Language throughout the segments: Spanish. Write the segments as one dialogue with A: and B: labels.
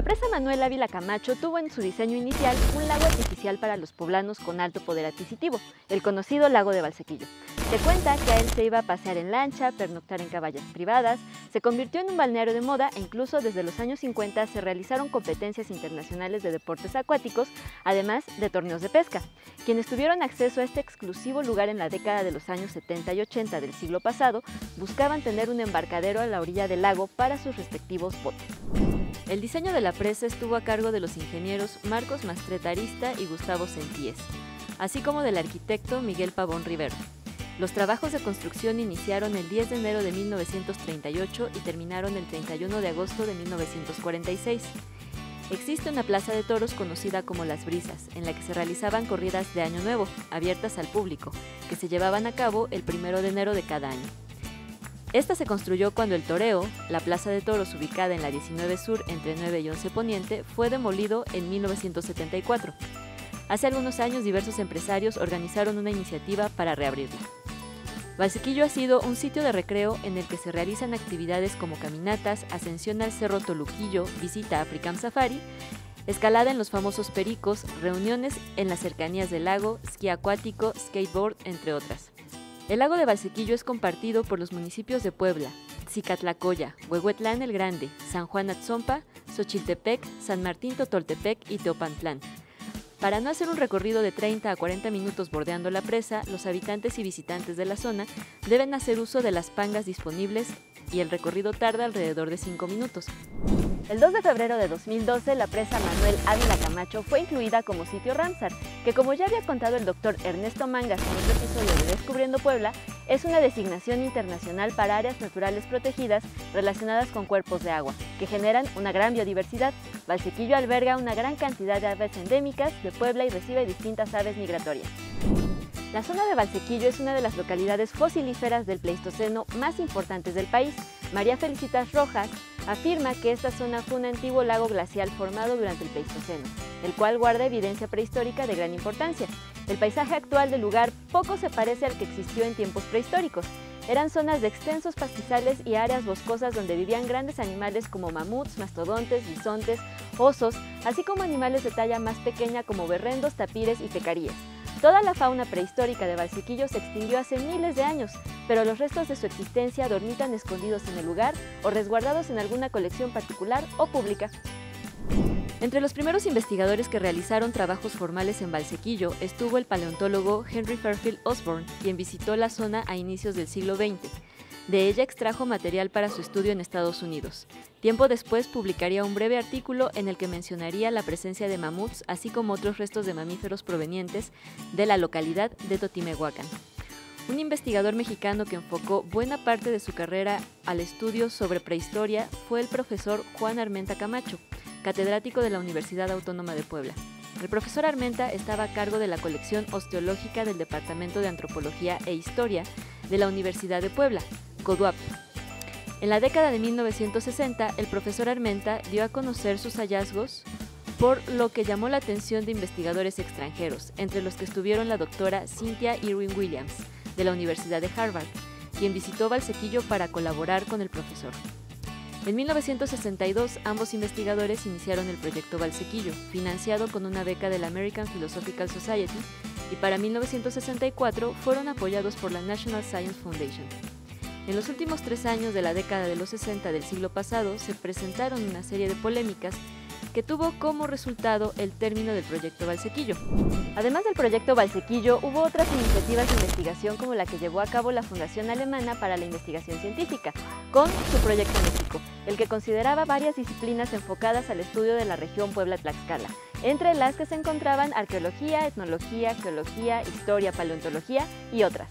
A: La presa Manuel Ávila Camacho tuvo en su diseño inicial un lago artificial para los poblanos con alto poder adquisitivo, el conocido lago de Valsequillo. Se cuenta que a él se iba a pasear en lancha, pernoctar en cabañas privadas, se convirtió en un balneario de moda e incluso desde los años 50 se realizaron competencias internacionales de deportes acuáticos, además de torneos de pesca. Quienes tuvieron acceso a este exclusivo lugar en la década de los años 70 y 80 del siglo pasado buscaban tener un embarcadero a la orilla del lago para sus respectivos botes. El diseño de la presa estuvo a cargo de los ingenieros Marcos Mastreta Arista y Gustavo Sentíes, así como del arquitecto Miguel Pavón Rivero. Los trabajos de construcción iniciaron el 10 de enero de 1938 y terminaron el 31 de agosto de 1946. Existe una plaza de toros conocida como Las Brisas, en la que se realizaban corridas de Año Nuevo, abiertas al público, que se llevaban a cabo el 1 de enero de cada año. Esta se construyó cuando el toreo, la plaza de toros ubicada en la 19 Sur entre 9 y 11 Poniente, fue demolido en 1974. Hace algunos años diversos empresarios organizaron una iniciativa para reabrirla. Valsequillo ha sido un sitio de recreo en el que se realizan actividades como caminatas, ascensión al Cerro Toluquillo, visita a Africam Safari, escalada en los famosos Pericos, reuniones en las cercanías del lago, esquí acuático, skateboard, entre otras. El lago de Valsequillo es compartido por los municipios de Puebla, Xicatlacoya, Huehuetlán el Grande, San Juan Atzompa, Xochiltepec, San Martín Totoltepec y Teopantlán. Para no hacer un recorrido de 30 a 40 minutos bordeando la presa, los habitantes y visitantes de la zona deben hacer uso de las pangas disponibles y el recorrido tarda alrededor de 5 minutos. El 2 de febrero de 2012, la presa Manuel Ávila Camacho fue incluida como sitio Ramsar, que como ya había contado el doctor Ernesto Mangas en otro episodio de Descubriendo Puebla, es una designación internacional para áreas naturales protegidas relacionadas con cuerpos de agua, que generan una gran biodiversidad. Valsequillo alberga una gran cantidad de aves endémicas de Puebla y recibe distintas aves migratorias. La zona de Valsequillo es una de las localidades fosilíferas del Pleistoceno más importantes del país. María Felicitas Rojas afirma que esta zona fue un antiguo lago glacial formado durante el Pleistoceno, el cual guarda evidencia prehistórica de gran importancia. El paisaje actual del lugar poco se parece al que existió en tiempos prehistóricos. Eran zonas de extensos pastizales y áreas boscosas donde vivían grandes animales como mamuts, mastodontes, bisontes, osos, así como animales de talla más pequeña como berrendos, tapires y pecaríes. Toda la fauna prehistórica de Valsequillo se extinguió hace miles de años, pero los restos de su existencia dormitan escondidos en el lugar o resguardados en alguna colección particular o pública. Entre los primeros investigadores que realizaron trabajos formales en Valsequillo estuvo el paleontólogo Henry Fairfield Osborn, quien visitó la zona a inicios del siglo XX. De ella extrajo material para su estudio en Estados Unidos. Tiempo después publicaría un breve artículo en el que mencionaría la presencia de mamuts, así como otros restos de mamíferos provenientes de la localidad de Totimehuacán. Un investigador mexicano que enfocó buena parte de su carrera al estudio sobre prehistoria fue el profesor Juan Armenta Camacho, catedrático de la Universidad Autónoma de Puebla. El profesor Armenta estaba a cargo de la colección osteológica del Departamento de Antropología e Historia de la Universidad de Puebla, CODUAP. En la década de 1960, el profesor Armenta dio a conocer sus hallazgos, por lo que llamó la atención de investigadores extranjeros, entre los que estuvieron la doctora Cynthia Irwin Williams, de la Universidad de Harvard, quien visitó Valsequillo para colaborar con el profesor. En 1962, ambos investigadores iniciaron el proyecto Valsequillo, financiado con una beca de la American Philosophical Society, y para 1964 fueron apoyados por la National Science Foundation. En los últimos 3 años de la década de los 60 del siglo pasado se presentaron una serie de polémicas que tuvo como resultado el término del proyecto Valsequillo. Además del proyecto Valsequillo, hubo otras iniciativas de investigación como la que llevó a cabo la Fundación Alemana para la Investigación Científica, con su Proyecto México, el que consideraba varias disciplinas enfocadas al estudio de la región Puebla-Tlaxcala, entre las que se encontraban arqueología, etnología, geología, historia, paleontología y otras.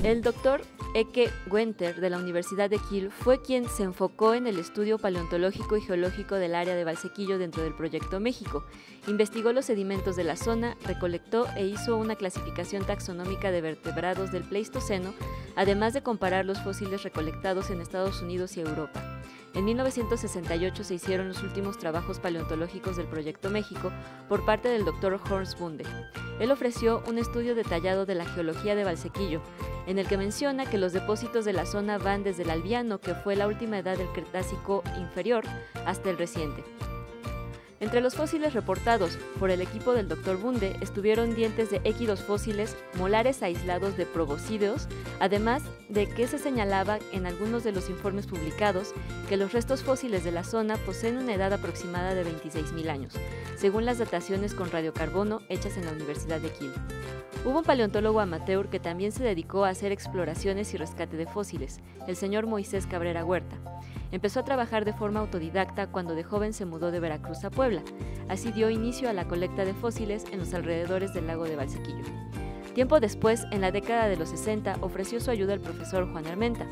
A: El doctor Eke Wenter de la Universidad de Kiel fue quien se enfocó en el estudio paleontológico y geológico del área de Valsequillo dentro del Proyecto México. Investigó los sedimentos de la zona, recolectó e hizo una clasificación taxonómica de vertebrados del Pleistoceno, además de comparar los fósiles recolectados en Estados Unidos y Europa. En 1968 se hicieron los últimos trabajos paleontológicos del Proyecto México por parte del Dr. Horst Bunde. Él ofreció un estudio detallado de la geología de Valsequillo, en el que menciona que los depósitos de la zona van desde el Albiano, que fue la última edad del Cretácico inferior, hasta el reciente. Entre los fósiles reportados por el equipo del Dr. Bunde estuvieron dientes de équidos fósiles, molares aislados de proboscideos, además de que se señalaba en algunos de los informes publicados que los restos fósiles de la zona poseen una edad aproximada de 26.000 años, según las dataciones con radiocarbono hechas en la Universidad de Kiel. Hubo un paleontólogo amateur que también se dedicó a hacer exploraciones y rescate de fósiles, el señor Moisés Cabrera Huerta. Empezó a trabajar de forma autodidacta cuando de joven se mudó de Veracruz a Puebla. Así dio inicio a la colecta de fósiles en los alrededores del lago de Valsequillo. Tiempo después, en la década de los 60, ofreció su ayuda al profesor Juan Armenta.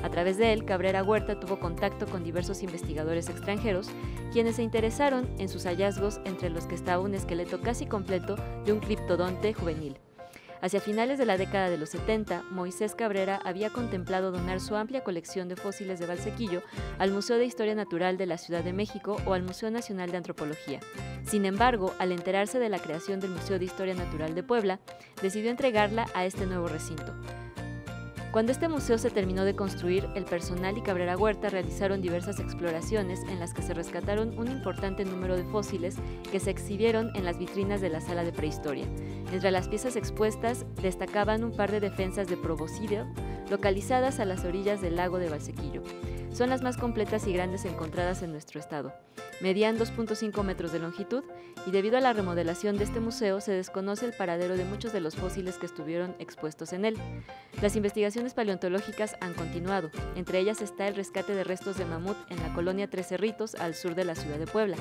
A: A través de él, Cabrera Huerta tuvo contacto con diversos investigadores extranjeros, quienes se interesaron en sus hallazgos, entre los que estaba un esqueleto casi completo de un criptodonte juvenil. Hacia finales de la década de los 70, Moisés Cabrera había contemplado donar su amplia colección de fósiles de Valsequillo al Museo de Historia Natural de la Ciudad de México o al Museo Nacional de Antropología. Sin embargo, al enterarse de la creación del Museo de Historia Natural de Puebla, decidió entregarla a este nuevo recinto. Cuando este museo se terminó de construir, el personal y Cabrera Huerta realizaron diversas exploraciones en las que se rescataron un importante número de fósiles que se exhibieron en las vitrinas de la sala de prehistoria. Entre las piezas expuestas destacaban un par de defensas de proboscideo localizadas a las orillas del lago de Valsequillo. Son las más completas y grandes encontradas en nuestro estado. Medían 2.5 metros de longitud y debido a la remodelación de este museo se desconoce el paradero de muchos de los fósiles que estuvieron expuestos en él. Las investigaciones paleontológicas han continuado, entre ellas está el rescate de restos de mamut en la colonia Tres Cerritos al sur de la ciudad de Puebla.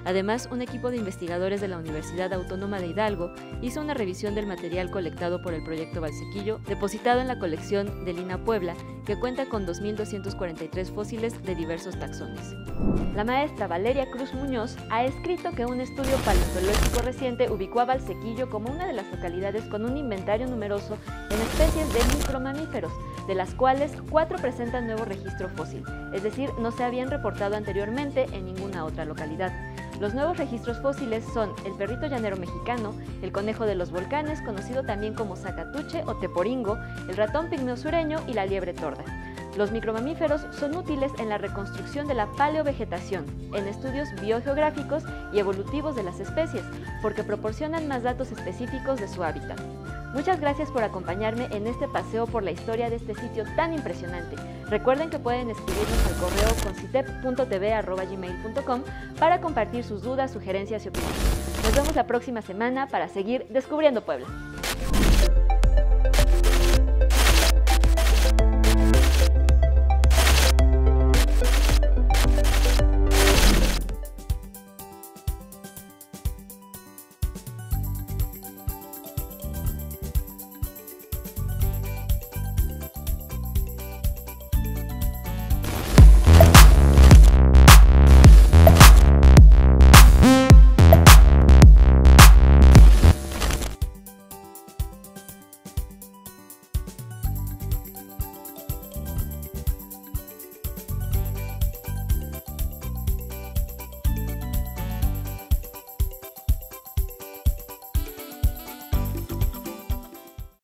A: Además, un equipo de investigadores de la Universidad Autónoma de Hidalgo hizo una revisión del material colectado por el Proyecto Valsequillo, depositado en la colección del INA Puebla, que cuenta con 2.243 fósiles de diversos taxones. La maestra Valeria Cruz Muñoz ha escrito que un estudio paleontológico reciente ubicó a Valsequillo como una de las localidades con un inventario numeroso en especies de micromamíferos, de las cuales 4 presentan nuevo registro fósil, es decir, no se habían reportado anteriormente en ninguna otra localidad. Los nuevos registros fósiles son el perrito llanero mexicano, el conejo de los volcanes, conocido también como zacatuche o teporingo, el ratón pigmeo sureño y la liebre torda. Los micromamíferos son útiles en la reconstrucción de la paleovegetación, en estudios biogeográficos y evolutivos de las especies, porque proporcionan más datos específicos de su hábitat. Muchas gracias por acompañarme en este paseo por la historia de este sitio tan impresionante. Recuerden que pueden escribirnos al correo concitep.tv@gmail.com para compartir sus dudas, sugerencias y opiniones. Nos vemos la próxima semana para seguir descubriendo Puebla.